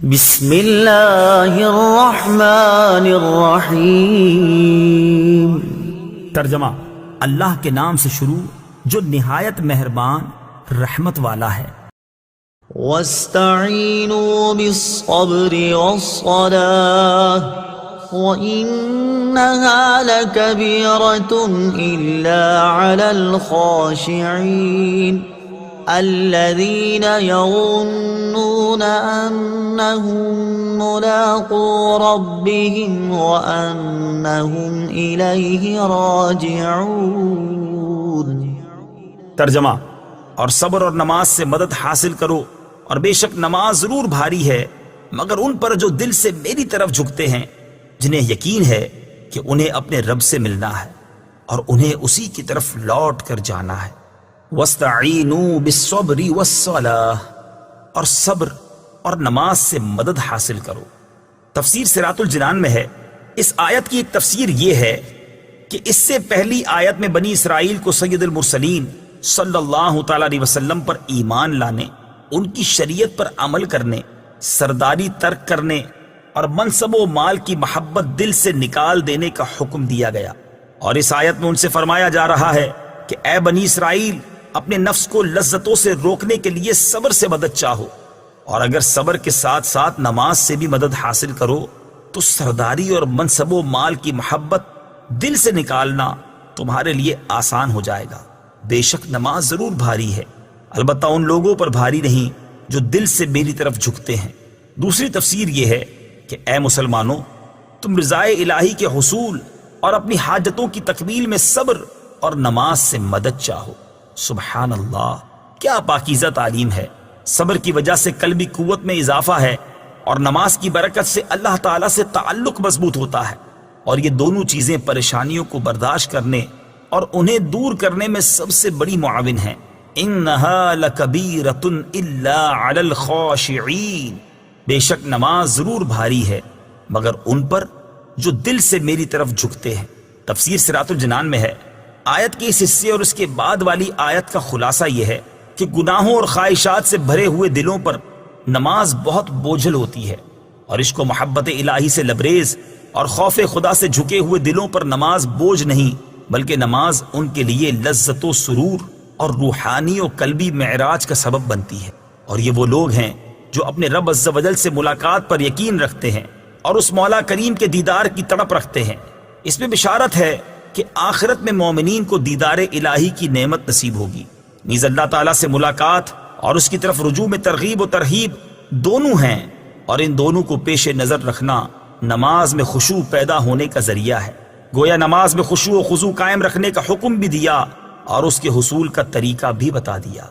بسم اللہ الرحمن الرحیم۔ ترجمہ: اللہ کے نام سے شروع جو نہایت مہربان رحمت والا ہے۔ وَاسْتَعِینُوا بِالصَّبْرِ وَالصَّلَاةِ وَإِنَّهَا لَكَبِیرَةٌ إِلَّا عَلَى الْخَاشِعِینَ الَّذِینَ يَظُنُّونَ أَنَّهُم مُّلَاقُو رَبِّهِمْ وَأَنَّهُمْ إِلَيْهِ رَاجِعُونَ۔ ترجمہ: اور صبر اور نماز سے مدد حاصل کرو، اور بے شک نماز ضرور بھاری ہے مگر ان پر جو دل سے میری طرف جھکتے ہیں، جنہیں یقین ہے کہ انہیں اپنے رب سے ملنا ہے اور انہیں اسی کی طرف لوٹ کر جانا ہے۔ وَاسْتَعِینُوا بِالصَّبْرِ وَالصَّلَاةِ، اور صبر اور نماز سے مدد حاصل کرو۔ تفسیر صراط الجنان میں ہے، اس آیت کی ایک تفسیر یہ ہے کہ اس سے پہلی آیت میں بنی اسرائیل کو سید المرسلین صلی اللہ تعالی علیہ وسلم پر ایمان لانے، ان کی شریعت پر عمل کرنے، سرداری ترک کرنے اور منصب و مال کی محبت دل سے نکال دینے کا حکم دیا گیا، اور اس آیت میں ان سے فرمایا جا رہا ہے کہ اے بنی اسرائیل، اپنے نفس کو لذتوں سے روکنے کے لیے صبر سے مدد چاہو، اور اگر صبر کے ساتھ ساتھ نماز سے بھی مدد حاصل کرو تو سرداری اور منصب و مال کی محبت دل سے نکالنا تمہارے لیے آسان ہو جائے گا۔ بے شک نماز ضرور بھاری ہے، البتہ ان لوگوں پر بھاری نہیں جو دل سے میری طرف جھکتے ہیں۔ دوسری تفسیر یہ ہے کہ اے مسلمانوں، تم رضائے الہی کے حصول اور اپنی حاجتوں کی تکمیل میں صبر اور نماز سے مدد چاہو۔ سبحان اللہ، کیا پاکیزہ تعلیم ہے۔ صبر کی وجہ سے قلبی قوت میں اضافہ ہے، اور نماز کی برکت سے اللہ تعالیٰ سے تعلق مضبوط ہوتا ہے، اور یہ دونوں چیزیں پریشانیوں کو برداشت کرنے اور انہیں دور کرنے میں سب سے بڑی معاون ہیں۔ انہا لکبیرۃ الا علی الخاشعین، بے شک نماز ضرور بھاری ہے مگر ان پر جو دل سے میری طرف جھکتے ہیں۔ تفسیر صراط الجنان میں ہے، آیت کے اس حصے اور اس کے بعد والی آیت کا خلاصہ یہ ہے کہ گناہوں اور خواہشات سے بھرے ہوئے دلوں پر نماز بہت بوجھل ہوتی ہے، اور عشق و محبت الہی سے لبریز اور خوف خدا سے جھکے ہوئے دلوں پر نماز بوجھ نہیں بلکہ نماز ان کے لیے لذت و سرور اور روحانی و قلبی معراج کا سبب بنتی ہے۔ اور یہ وہ لوگ ہیں جو اپنے رب عز و جل سے ملاقات پر یقین رکھتے ہیں اور اس مولا کریم کے دیدار کی تڑپ رکھتے ہیں۔ اس میں بشارت ہے کہ آخرت میں مومنین کو دیدار الہی کی نعمت نصیب ہوگی، نیز اللہ تعالیٰ سے ملاقات اور اس کی طرف رجوع میں ترغیب و ترہیب دونوں ہیں، اور ان دونوں کو پیش نظر رکھنا نماز میں خشوع پیدا ہونے کا ذریعہ ہے۔ گویا نماز میں خشوع و خضوع قائم رکھنے کا حکم بھی دیا اور اس کے حصول کا طریقہ بھی بتا دیا۔